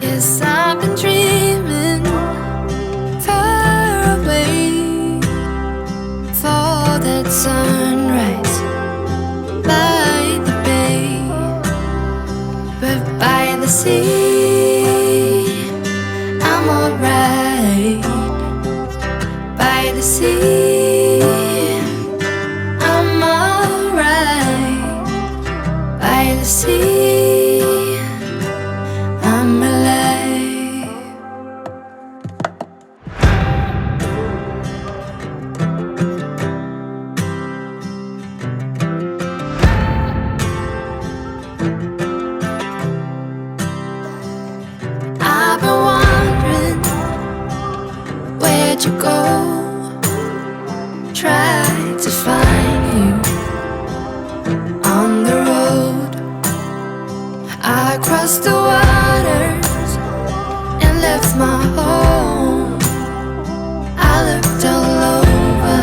'Cause I've been dreaming far away for that sunrise by the bay, but by the sea I'm alright. By the sea I'm alright. By the sea I'm alive. I've been wondering, where'd you go? Tried to find you on the road. I crossed the waters and left my home. I looked all over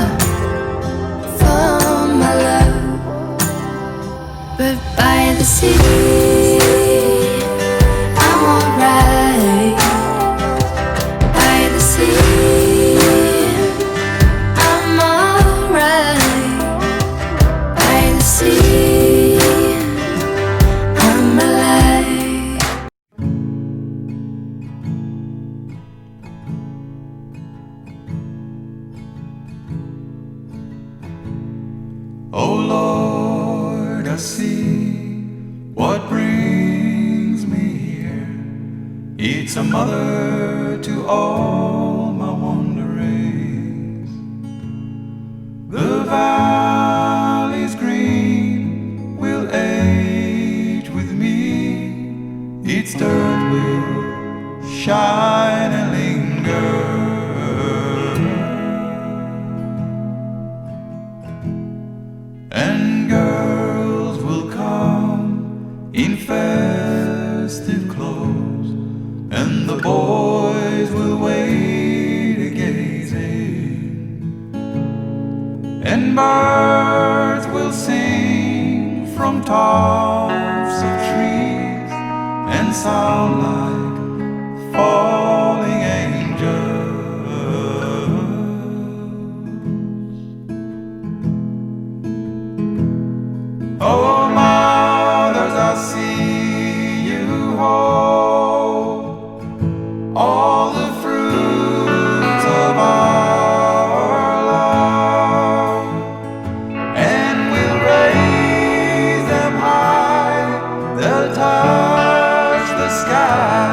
for my love, but by the sea I'm alright. By the sea I'm alright. By the sea I'm alive. Oh Lord, I see what brings me here. It's a mother to all my wanderings. The valleys green will age with me. Its dirt will shine and linger. And girls will come in festive clothes, and the boys will wait a gazing, and birds will sing from tops of trees and sound like falling angels. Oh, mothers, I see you hold all the fruits of our love, and we'll raise them high. They'll touch the sky.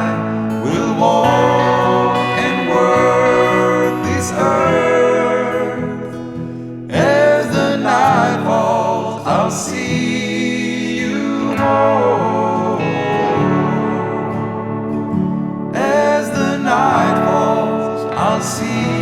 We'll walk and work this earth. As the night falls, I'll see you more. As the night falls, I'll see